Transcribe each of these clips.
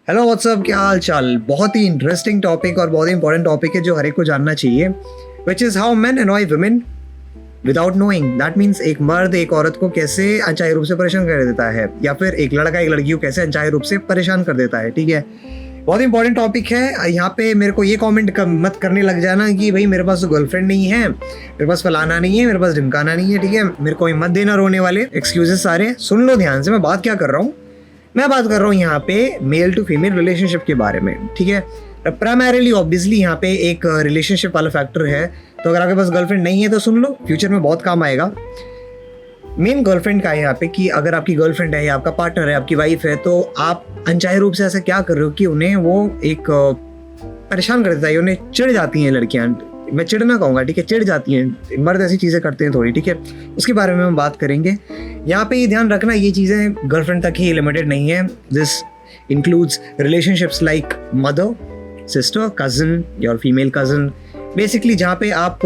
Hello what's up, क्या हाल चाल। बहुत ही इंटरेस्टिंग टॉपिक और बहुत ही इंपॉर्टेंट टॉपिक है जो हर एक को जानना चाहिए, which is how main अनॉय women without knowing. That means एक मर्द एक औरत को कैसे अनचाहे रूप से परेशान कर देता है, या फिर एक लड़का एक लड़की को कैसे अनचाहे रूप से परेशान कर देता है। ठीक है, बहुत इंपॉर्टेंट टॉपिक है। यहाँ पे मेरे को ये कमेंट मत करने लग जाना कि भाई मेरे पास तो गर्लफ्रेंड नहीं है, मेरे पास फलाना नहीं है, मेरे पास ढिमकाना नहीं है। ठीक है, मेरे को मत देना रोने वाले एक्सक्यूजेस सारे। सुन लो ध्यान से, मैं बात क्या कर रहा हूँ। मैं बात कर रहा हूँ यहाँ पे मेल टू फीमेल रिलेशनशिप के बारे में। ठीक है, प्राइमरीली ऑब्वियसली यहाँ पे एक रिलेशनशिप वाला फैक्टर है। तो अगर आपके पास गर्लफ्रेंड नहीं है तो सुन लो, फ्यूचर में बहुत काम आएगा। मेन गर्लफ्रेंड का है यहाँ पे कि अगर आपकी गर्लफ्रेंड है या आपका पार्टनर है, आपकी वाइफ है, तो आप अनचाहे रूप से ऐसा क्या कर रहे हो कि उन्हें वो एक परेशान कर देता है, उन्हें चिढ़ जाती हैं लड़कियाँ। मैं चिढ़ना कहूँगा, ठीक है, चिढ़ जाती हैं। मर्द ऐसी चीज़ें करते हैं थोड़ी, ठीक है, उसके बारे में हम बात करेंगे। यहाँ पे ये ध्यान रखना, ये चीज़ें गर्लफ्रेंड तक ही लिमिटेड नहीं है। This includes relationships like mother, sister, cousin, your female cousin. Basically जहाँ पे आप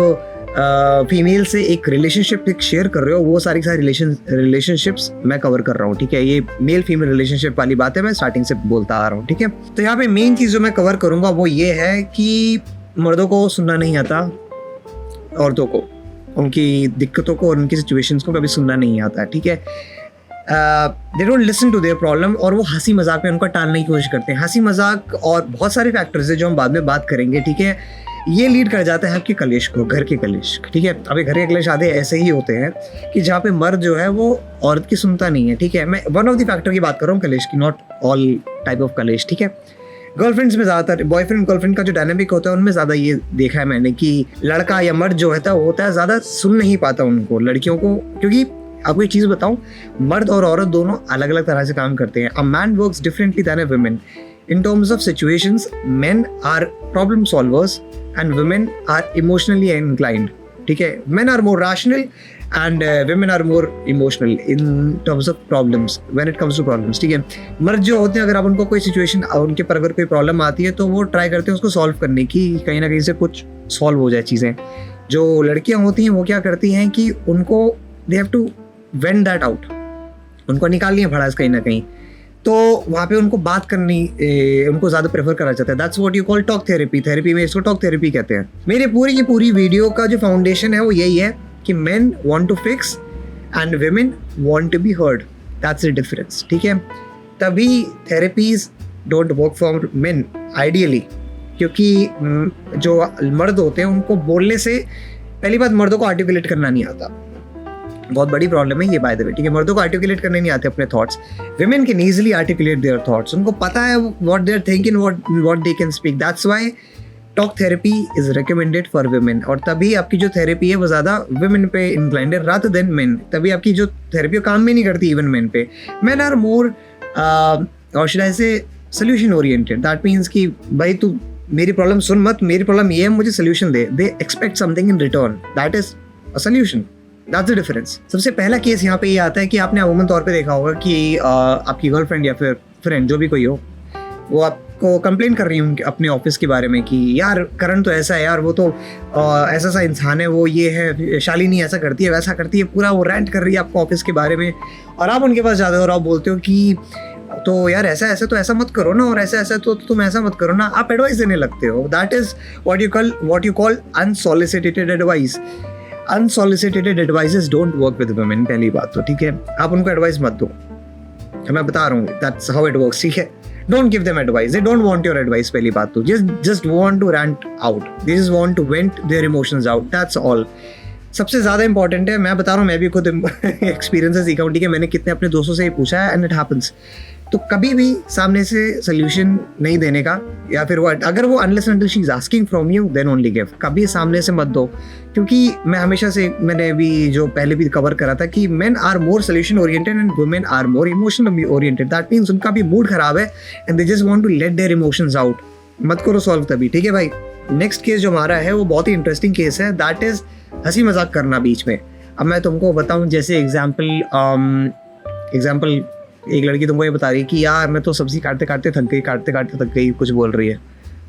फीमेल से एक रिलेशनशिप शेयर कर रहे हो, वो सारी रिलेशनशिप्स मैं कवर कर रहा हूँ। ठीक है, ये मेल फीमेल रिलेशनशिप वाली बात है, मैं स्टार्टिंग से बोलता आ रहा हूँ। ठीक है, तो यहाँ पे मेन चीज़ जो मैं कवर करूँगा वो ये है कि मर्दों को सुनना नहीं आता, औरतों को उनकी दिक्कतों को और उनकी सिचुएशंस को कभी सुनना नहीं आता। ठीक है, they don't listen to their problem, और वो हंसी मजाक में उनको टालने की कोशिश करते हैं। हंसी मजाक और बहुत सारे फैक्टर्स है जो हम बाद में बात करेंगे। ठीक है, ये लीड कर जाता है आपके कलेश को, घर के कलेश। ठीक है, अभी घर के कलेश आधे ऐसे ही होते हैं कि जहाँ पे मर्द जो है वो औरत की सुनता नहीं है। ठीक है, मैं वन ऑफ द फैक्टर की बात कर रहा हूँ कलेश की, नॉट ऑल टाइप ऑफ कलेश। ठीक है, गर्लफ्रेंड्स में ज़्यादातर बॉयफ्रेंड गर्लफ्रेंड का जो डायनामिक होता है उनमें ज़्यादा ये देखा है मैंने कि लड़का या मर्द जो होता है ज़्यादा सुन नहीं पाता उनको, लड़कियों को। क्योंकि आपको एक चीज़ बताऊं, मर्द और औरत दोनों अलग अलग तरह से काम करते हैं। A man works differently than a woman in terms of situations. Men are problem solvers and women are emotionally inclined. ठीक है, men are more rational and women are more emotional in terms of problems when it comes to problems. ठीक है, मर्द जो होते हैं अगर आप उनको कोई सिचुएशन, उनके पर अगर कोई प्रॉब्लम आती है तो वो ट्राई करते हैं उसको सॉल्व करने की, कहीं ना कहीं से कुछ सॉल्व हो जाए चीज़ें। जो लड़कियां होती हैं वो क्या करती हैं कि उनको they have to vent that out, उनको निकालनी है भड़ास कहीं ना कहीं। तो वहाँ पे उनको बात करनी उनको ज़्यादा प्रेफर करा जाता है। That's what you call talk therapy. Therapy में इसको टॉक थेरेपी कहते हैं। मेरे पूरी की पूरी वीडियो का जो फाउंडेशन है वो यही है कि men want to fix and women want to be heard. That's the difference. ठीक है, तभी therapies don't work for men ideally, क्योंकि जो मर्द होते हैं उनको बोलने से, पहली बात, मर्दों को आर्टिकुलेट करना नहीं आता। बहुत बड़ी प्रॉब्लम है ये, बाय द वे। ठीक है, मर्दों को आर्टिकुलेट करने नहीं आते अपने thoughts. women can easily articulate their thoughts. उनको पता है what they're thinking, what they can speak. That's why talk therapy is recommended for women. और तभी आपकी जो थेरेपी है वो ज़्यादा वुमेन पे इंक्लाइंड है रादर देन मेन। तभी आपकी जो थेरेपी काम भी नहीं करती इवन मेन पे। मेन आर मोर और शुड आई से सोल्यूशन ओरिएंटेड। दैट मीन्स कि भाई तू मेरी प्रॉब्लम सुन मत, मेरी प्रॉब्लम ये है, मुझे solution they. They expect something in return, that is a solution. That's the difference. सबसे पहला केस यहाँ पे ये आता है कि आपने अमूमन तौर पे देखा होगा कि आपकी गर्लफ्रेंड या फिर फ्रेंड जो भी कोई हो, वो आपको कंप्लेन कर रही हूँ अपने ऑफिस के बारे में कि यार करण तो ऐसा है, यार वो तो ऐसा सा इंसान है, वो ये है, शालिनी ऐसा करती है, वैसा करती है, पूरा वो रेंट कर रही है आपको ऑफिस के बारे में। और आप उनके पास जाते हो और आप बोलते हो कि तो यार ऐसा ऐसा तो ऐसा मत करो ना, और ऐसा ऐसा तो तुम ऐसा मत करो ना। आप एडवाइस देने लगते हो। That is what you call unsolicited advice. Unsolicited advices don't work with women, पहली बात तो। ठीक है, आप उनको एडवाइस मत दो, मैं बता रहा हूँ, दैट्स हाउ इट वर्क्स। ठीक है, don't give them advice, they don't want your advice, पहली बात तो। just want to rant out, they just want to vent their emotions out, that's all। सबसे ज़्यादा इंपॉर्टेंट है, मैं बता रहा हूँ, मैं भी खुद एक्सपीरियंस से सीखा हूँ। ठीक है, मैंने कितने अपने दोस्तों से ही पूछा है, एंड इट हैपन्स। तो कभी भी सामने से सोल्यूशन नहीं देने का, या फिर वो अगर वो unless until she is asking from you then only give. कभी सामने से मत दो, क्योंकि मैं हमेशा से, मैंने भी जो पहले भी कवर करा था कि men are more solution oriented and women are more emotional oriented. That means उनका भी मूड खराब है and they just want to let their emotions out. मत करो सॉल्व तभी। ठीक है भाई, नेक्स्ट केस जो हमारा है वो बहुत ही इंटरेस्टिंग केस है। दैट इज हंसी मजाक करना बीच में। अब मैं तुमको बताऊँ, जैसे एग्जाम्पल एक लड़की तुमको ये बता रही है कि यार मैं तो सब्जी काटते काटते थक गई, कुछ बोल रही है,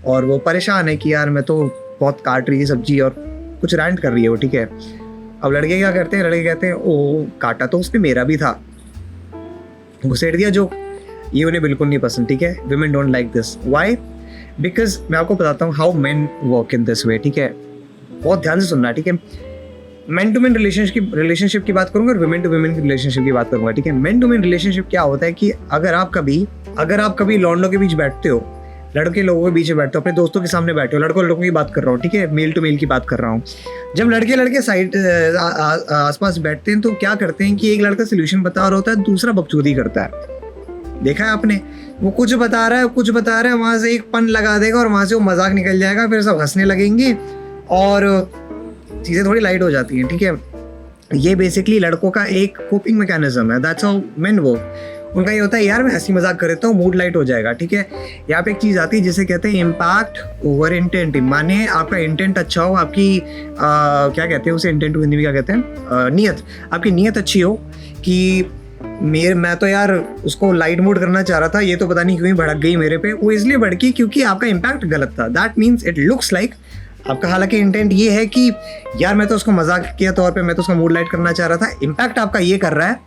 और वो परेशान है कि यार मैं तो बहुत काट रही है सब्जी, और कुछ रैंट कर रही है वो। ठीक है, अब लड़के क्या करते हैं, लड़के कहते हैं ओ काटा तो उसने मेरा भी था, घुसेड़ दिया जो। ये उन्हें बिल्कुल नहीं पसंद, ठीक है। women don't like this. Why? Because मैं आपको बताता हूँ how men work in this way, ठीक है। बहुत ध्यान से सुनना, ठीक है। मैन टू मैन रिलेशनशिप की बात करूंगा और वुमेन टू वुमेन की रिलेशनशिप की बात करूंगा, ठीक है। मैन टू मैन रिलेशनशिप क्या होता है कि अगर आप कभी लॉन्डो के बीच बैठते हो, लड़के लोगों के बीच में बैठते हो, अपने दोस्तों के सामने बैठे हो, लड़कों की बात कर रहा हूँ, ठीक है, मेल टू मेल की बात कर रहा हूँ। जब लड़के साइड आसपास बैठते हैं तो क्या करते हैं कि एक लड़का सोल्यूशन बता रहा होता है, दूसरा बकचोदी करता है। देखा है आपने, वो कुछ बता रहा है, वहाँ से एक पन लगा देगा और वहाँ से वो मजाक निकल जाएगा, फिर सब हंसने लगेंगे और चीज़ें थोड़ी लाइट हो जाती हैं, ठीक है। ये बेसिकली लड़कों का एक कोपिंग मैकेनिज्म है, दैट्स हाउ मेन वर्क। उनका ये होता है यार मैं हंसी मजाक कर देता हूँ, मूड लाइट हो जाएगा, ठीक है। यहाँ पे एक चीज़ आती है जिसे कहते हैं इम्पैक्ट ओवर इंटेंट। माने आपका इंटेंट अच्छा हो, आपकी क्या कहते हैं उसे, इंटेंट हिंदी में क्या कहते हैं, नीयत, आपकी नीयत अच्छी हो कि मैं तो यार उसको लाइट मूड करना चाह रहा था, ये तो पता नहीं क्यों भड़क गई मेरे पे। वो इसलिए भड़की क्योंकि आपका इम्पैक्ट गलत था। That means it looks like आपका हालांकि इंटेंट ये है कि यार मैं तो उसको मजाक के तौर पे, मैं तो उसका मूड लाइट करना चाह रहा था। इम्पैक्ट आपका ये कर रहा है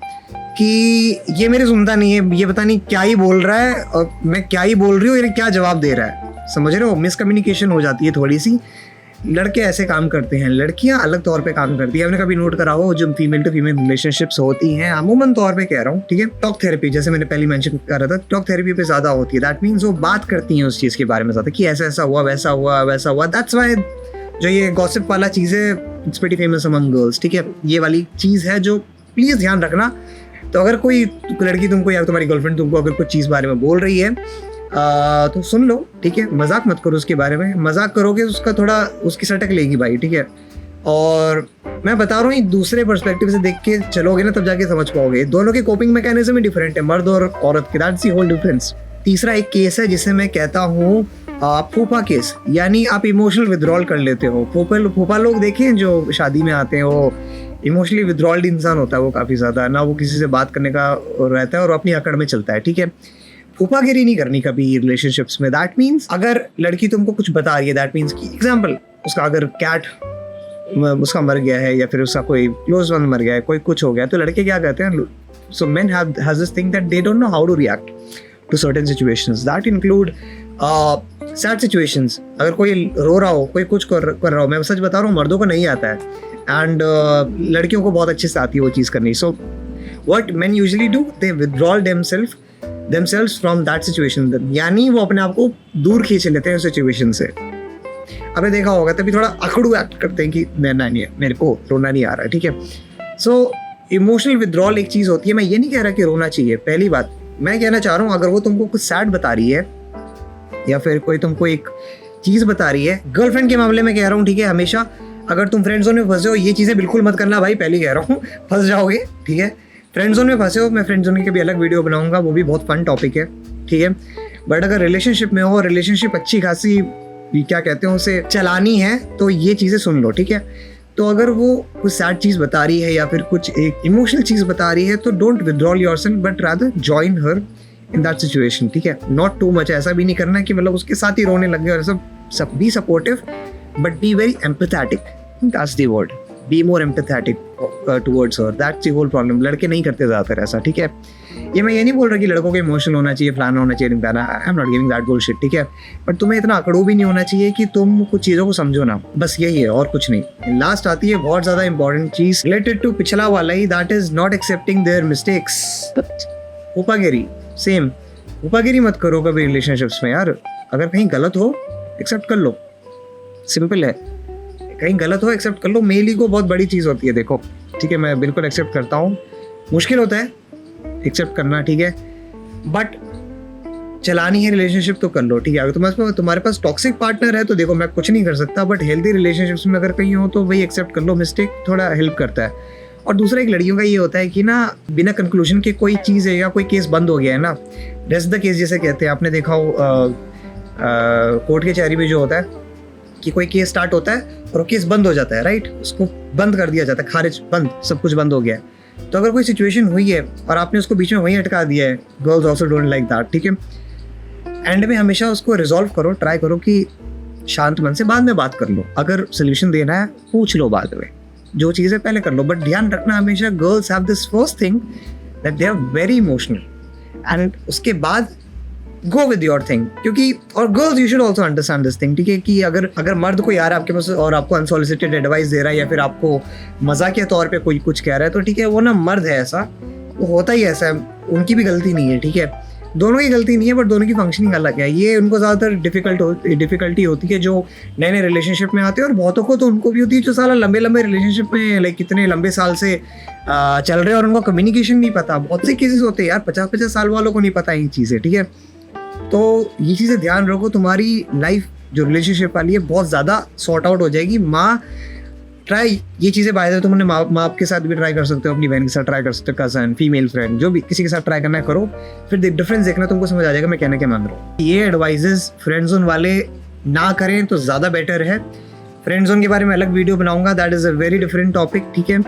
कि ये मेरे सुनता नहीं है, ये पता नहीं क्या ही बोल रहा है और मैं क्या ही बोल रही हूँ, ये क्या जवाब दे रहा है, समझ रहे हो। मिसकम्युनिकेशन हो जाती है थोड़ी सी। लड़के ऐसे काम करते हैं, लड़कियां अलग तौर पे काम करती है। आपने कभी नोट करा हो जो फीमेल टू फीमेल रिलेशनशिप्स होती हैं, अमूमन तौर पे कह रहा हूँ, ठीक है, टॉक थेरेपी, जैसे मैंने पहले मेंशन कर रहा था, टॉक थेरेपी पे ज्यादा होती है। दैट मीन्स वो बात करती हैं उस चीज के बारे में ज्यादा कि ऐसा ऐसा हुआ, वैसा हुआ। दैट्स व्हाई जो ये गॉसिप वाला चीज़ है, it's pretty famous among girls, ठीक है। ये वाली चीज़ है जो प्लीज़ ध्यान रखना। तो अगर कोई लड़की तुमको या तुम्हारी गर्लफ्रेंड तुमको अगर कुछ चीज़ बारे में बोल रही है तो सुन लो, ठीक है। मजाक मत करो उसके बारे में, मजाक करोगे उसका थोड़ा उसकी सटक लेगी भाई, ठीक है। और मैं बता रहा हूँ दूसरे पर्सपेक्टिव से देख के चलोगे ना तब जाके समझ पाओगे। दोनों के कोपिंग मैकेनिज्म ही डिफरेंट है, मर्द और औरत के। That's the whole difference. तीसरा एक केस है जिसे मैं कहता हूँ फूफा केस, यानी आप इमोशनल विड्रॉल कर लेते हो। फूफा लोग देखें जो शादी में आते हैं, वो इमोशनली विड्रॉल्ड इंसान होता है, वो काफ़ी ज़्यादा ना, वो किसी से बात करने का रहता है और अपनी अकड़ में चलता है, ठीक है। फूफागिरी नहीं करनी कभी रिलेशनशिप्स में। दैट मीन्स अगर लड़की तुमको कुछ बता रही है, दैट मीन्स कि एग्जाम्पल उसका अगर कैट उसका मर गया है या फिर उसका कोई क्लोज वन मर गया है, कोई कुछ हो गया, तो लड़के क्या कहते हैं, so men have this thing that they don't know how to react to certain situations that include sad situations. अगर कोई रो रहा हो, कोई कुछ कर रहा हो, मैं सच बता रहा हूँ मर्दों को नहीं आता है एंड लड़कियों को बहुत अच्छे से आती है वो चीज़ करनी। So what main usually do, they withdraw themselves from that situation, यानी वो अपने आप को दूर खींच लेते हैं उस सिचुएशन से। अबे देखा होगा तभी थोड़ा अकड़ू एक्ट करते हैं कि नहीं है, मेरे को रोना नहीं आ रहा है, ठीक है। सो इमोशनल विथड्रॉल एक चीज़ होती है। मैं ये नहीं कह रहा कि रोना चाहिए, पहली बात मैं कहना चाह रहा हूँ, अगर वो तुमको कुछ सैड बता रही है या फिर कोई तुमको एक चीज़ बता रही है, गर्लफ्रेंड के मामले में कह रहा हूँ, ठीक है, हमेशा अगर तुम फ्रेंड जोन में फंसे हो, ये चीज़ें बिल्कुल मत करना भाई, पहले कह रहा हूँ, फंस जाओगे, ठीक है। फ्रेंड जोन में फंसे हो, मैं फ्रेंड जोन की कभी अलग वीडियो बनाऊंगा, वो भी बहुत फन टॉपिक है, ठीक है। बट अगर रिलेशनशिप में हो, रिलेशनशिप अच्छी खासी क्या कहते हैं उसे चलानी है, तो ये चीज़ें सुन लो, ठीक है। तो अगर वो कुछ सैड चीज़ बता रही है या फिर कुछ एक इमोशनल चीज़ बता रही है, तो don't withdrawal yourself but rather join her in that situation, ठीक है। नॉट टू मच, ऐसा भी नहीं करना कि मतलब उसके साथ ही रोने लग गए और सब be supportive but be very empathetic, that's the word, be more empathetic towards her, that's the whole problem. लड़के नहीं करते ज़्यादातर ऐसा, ठीक है। ये मैं ये नहीं बोल रहा कि लड़कों के इमोशनल होना चाहिए, फलाना होना चाहिए, I am not giving that bullshit, ठीक है। बट तुम्हें इतना अकड़ू भी नहीं होना चाहिए कि तुम कुछ चीज़ों को समझो ना, बस यही है और कुछ नहीं। लास्ट आती है बहुत ज़्यादा इंपॉर्टेंट चीज़ रिलेटेड टू पिछला वाला ही, that is not accepting their mistakes. ऊपागिरी, सेम ऊपागिरी मत करो कभी रिलेशनशिप्स में यार। अगर कहीं गलत हो एक्सेप्ट कर लो, सिंपल है, कहीं गलत हो एक्सेप्ट कर लो। मेल ईगो बहुत बड़ी चीज़ होती है, देखो, ठीक है, मैं बिल्कुल एक्सेप्ट करता हूँ, मुश्किल होता है एक्सेप्ट करना, ठीक है, बट चलानी है रिलेशनशिप तो कर लो, ठीक है। अगर तुम्हारे पास टॉक्सिक पार्टनर है तो देखो मैं कुछ नहीं कर सकता, बट हेल्दी रिलेशनशिप्स में अगर कहीं हो तो वही एक्सेप्ट कर लो, मिस्टेक थोड़ा हेल्प करता है। और दूसरा एक लड़कियों का ये होता है कि ना बिना कंक्लूजन के कोई चीज़ है या कोई केस बंद हो गया है ना, रेस्ट द केस जैसे कहते हैं, आपने देखा हो कोर्ट के कचहरी में जो होता है कि कोई केस स्टार्ट होता है और वो केस बंद हो जाता है, राइट, उसको बंद कर दिया जाता है, खारिज, बंद, सब कुछ बंद हो गया है। तो अगर कोई सिचुएशन हुई है और आपने उसको बीच में वहीं अटका दिया है, girls also don't like that, ठीक है। एंड में हमेशा उसको रिजॉल्व करो, ट्राई करो कि शांत मन से बाद में बात कर लो। अगर सोल्यूशन देना है पूछ लो बाद में, जो चीज़ें पहले कर लो। बट ध्यान रखना हमेशा, girls have this first thing that they are very emotional and उसके बाद गो विद योर थिंग, क्योंकि और girls you should also understand this thing, ठीक है, कि अगर मर्द कोई आ रहा है आपके पास और आपको अनसॉलिसिटेड एडवाइस दे रहा है या फिर आपको मजाकिया तौर पे कोई कुछ कह रहा है, तो ठीक है, वो ना मर्द है, ऐसा वो होता ही ऐसा है, उनकी भी गलती नहीं है, ठीक है, दोनों की गलती नहीं है, बट दोनों की फंक्शनिंग अलग है। ये उनको ज़्यादातर डिफिकल्टी होती है जो नए नए रिलेशनशिप में आते हैं, और बहुतों को तो उनको भी होती है जो साला लंबे लंबे रिलेशनशिप में लाइक कितने लंबे साल से चल रहे हैं और उनको कम्युनिकेशन नहीं पता। बहुत से केसेस होते हैं यार, 50-50 साल वालों को नहीं पता ये चीज़ें, ठीक है। तो ये चीज़ें ध्यान रखो, तुम्हारी लाइफ जो रिलेशनशिप वाली है बहुत ज़्यादा सॉर्ट आउट हो जाएगी। ट्राई ये चीज़ें बाय तुम अपने माँ बाप के साथ भी ट्राई कर सकते हो, अपनी बहन के साथ ट्राई कर सकते हो, कज़न, फीमेल फ्रेंड, जो भी किसी के साथ ट्राई करना है करो, फिर डिफरेंस देखना, तुमको समझ आ जाएगा मैं कहने के मान रहा हूँ। ये एडवाइजेस फ्रेंड जोन वाले ना करें तो ज़्यादा बेटर है। फ्रेंड जोन के बारे में अलग वीडियो बनाऊंगा, that is a very different topic, ठीक है।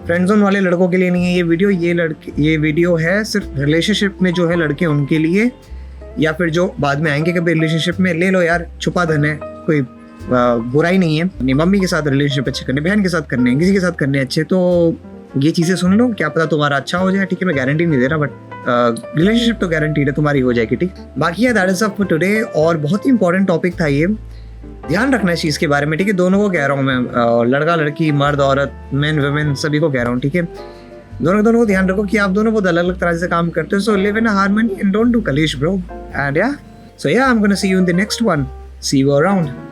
फ्रेंड जोन वाले लड़कों के लिए नहीं है ये वीडियो, ये वीडियो है सिर्फ रिलेशनशिप में जो है लड़के उनके लिए, या फिर जो बाद में आएंगे कभी रिलेशनशिप में, ले लो यार, छुपा धन है, कोई बुराई नहीं है। अपनी मम्मी के साथ रिलेशनशिप अच्छे करने, बहन के साथ करने, किसी के साथ करने अच्छे, तो ये चीज़ें सुन लो, क्या पता तुम्हारा अच्छा हो जाए, ठीक है। मैं गारंटी नहीं दे रहा, बट रिलेशनशिप तो गारंटीड है तुम्हारी हो जाएगी, ठीक। बाकी है that is of for today, और बहुत ही इंपॉर्टेंट टॉपिक था ये, ध्यान रखना इस चीज़ के बारे में, ठीक है। दोनों को कह रहा हूँ मैं, लड़का लड़की, मर्द औरत, मैन वुमेन, सभी को कह रहा हूँ, ठीक है। दोनों को ध्यान रखो कि आप दोनों बहुत अलग अलग तरह से काम करते हो, so live in harmony and don't do कलेश bro, and yeah so yeah I am gonna see you in the next one, see you around.